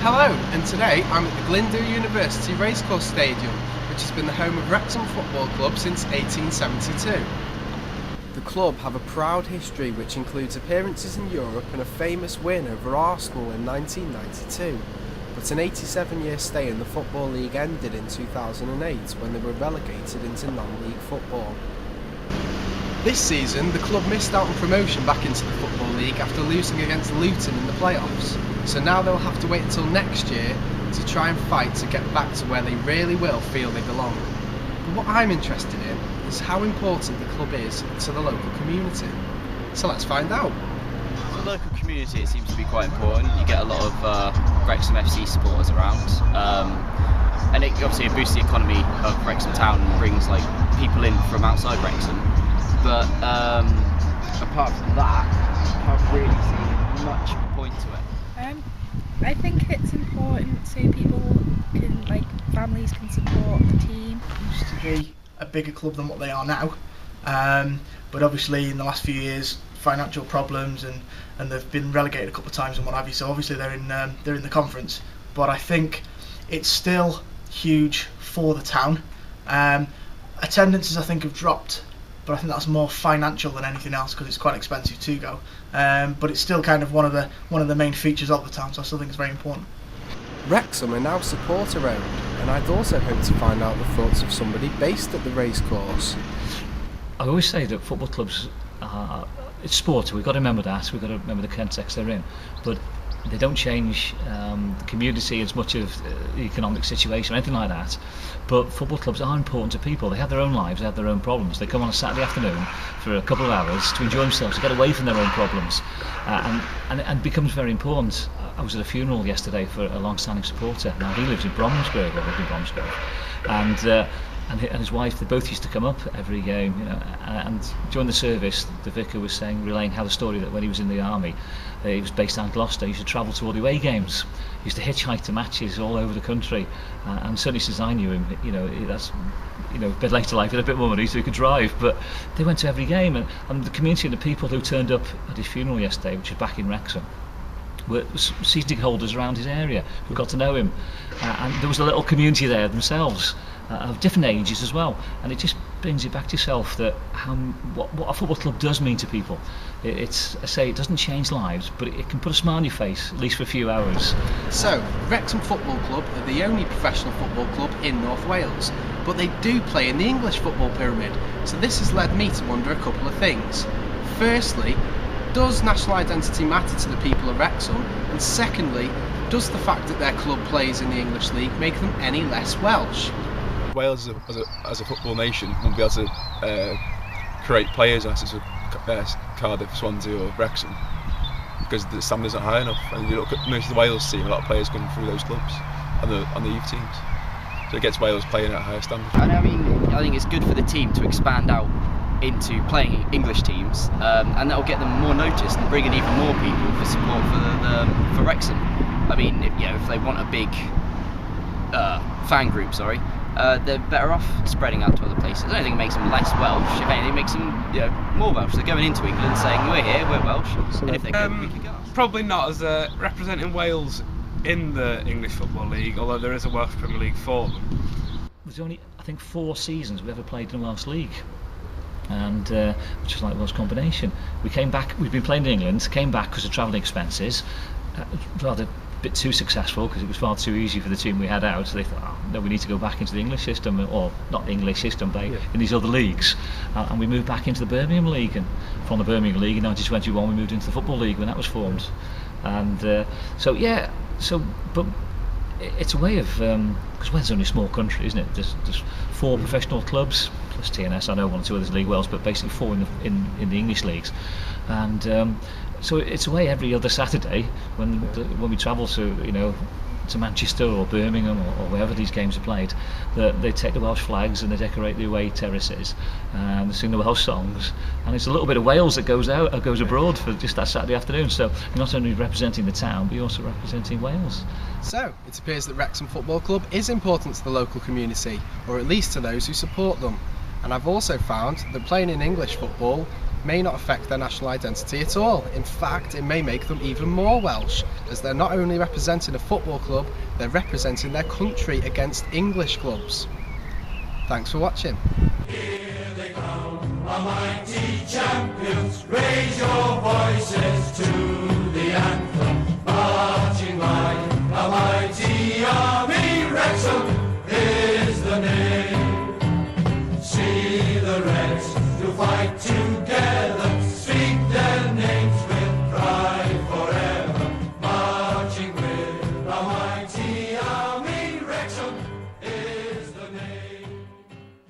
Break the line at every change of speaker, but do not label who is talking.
Hello, and today I'm at the Glyndŵr University Racecourse Stadium, which has been the home of Wrexham Football Club since 1872. The club have a proud history which includes appearances in Europe and a famous win over Arsenal in 1992. But an 87-year stay in the Football League ended in 2008 when they were relegated into non-league football. This season, the club missed out on promotion back into the Football League after losing against Luton in the playoffs, so now they'll have to wait until next year to try and fight to get back to where they really will feel they belong. But what I'm interested in is how important the club is to the local community. So let's find out.
For the local community, it seems to be quite important. You get a lot of Wrexham FC supporters around, and it obviously boosts the economy of Wrexham Town and brings like people in from outside Wrexham. But apart from that, I can't really see much point to it.
I think it's important so families can support the team.
It used to be a bigger club than what they are now, but obviously in the last few years, financial problems and they've been relegated a couple of times and what have you. So obviously they're in the conference, but I think it's still huge for the town. Attendances I think have dropped, but I think that's more financial than anything else because it's quite expensive to go. But it's still kind of one of the main features of the town, so I still think it's very important.
Wrexham are now supporter owned, and I'd also hoped to find out the thoughts of somebody based at the racecourse.
I always say that football clubs it's sport, we've got to remember that, we've got to remember the context they're in, but they don't change the community as much of the economic situation or anything like that. But football clubs are important to people. They have their own lives, they have their own problems. They come on a Saturday afternoon for a couple of hours to enjoy themselves, to get away from their own problems, and it becomes very important. I was at a funeral yesterday for a long-standing supporter. Now he lives in Bromsgrove, or lived in Bromsgrove, and his wife, they both used to come up every game, and during the service the vicar was relaying how the story that when he was in the army, he was based in Gloucester, he used to travel to all the away games, he used to hitchhike to matches all over the country, and certainly since I knew him, that's a bit later life, he had a bit more money so he could drive, but they went to every game, and the community and the people who turned up at his funeral yesterday, which was back in Wrexham, were season ticket holders around his area who got to know him, and there was a little community there themselves, of different ages as well, and it just brings it back to yourself that what a football club does mean to people. It doesn't change lives, but it can put a smile on your face, at least for a few hours.
So, Wrexham Football Club are the only professional football club in North Wales, but they do play in the English football pyramid, so this has led me to wonder a couple of things. Firstly, does national identity matter to the people of Wrexham? And secondly, does the fact that their club plays in the English League make them any less Welsh?
Wales as a football nation won't be able to create players unless it's Cardiff, Swansea or Wrexham, because the standards aren't high enough. And you look at most of the Wales team, a lot of players come through those clubs on the youth teams, so it gets Wales playing at a higher standard.
And I think it's good for the team to expand out into playing English teams, and that'll get them more noticed and bring in even more people for support for Wrexham. I mean, if they want a big fan group, they're better off spreading out to other places. I don't think it makes them less Welsh. If anything, it makes them more Welsh. They're going into England saying, we're here, we're Welsh, and if they're good, we can go.
Probably not as representing Wales in the English Football League, although there is a Welsh Premier League for them.
There's only, I think, 4 seasons we've ever played in the Welsh League, and which is like Welsh combination. We came back, we've been playing in England, came back because of travelling expenses, rather a bit too successful because it was far too easy for the team we had out, so they thought, no, we need to go back into the English system, or not English system, but in these other leagues, and we moved back into the Birmingham League, and from the Birmingham League in 1921 we moved into the Football League when that was formed, and but it's a way of, because Wales is only a small country, isn't it? There's 4 professional clubs plus TNS, I know 1 or 2 others in League Wales, but basically 4 in the English leagues, and so it's a way every other Saturday when we travel to Manchester or Birmingham or wherever these games are played, that they take the Welsh flags and they decorate the away terraces and they sing the Welsh songs, and it's a little bit of Wales that goes abroad for just that Saturday afternoon. So you're not only representing the town, but you're also representing Wales.
So it appears that Wrexham Football Club is important to the local community, or at least to those who support them. And I've also found that playing in English football may not affect their national identity at all. In fact, it may make them even more Welsh, as they're not only representing a football club, they're representing their country against English clubs. Thanks for watching.
Here they come, our mighty champions, raise your voices to the anthem.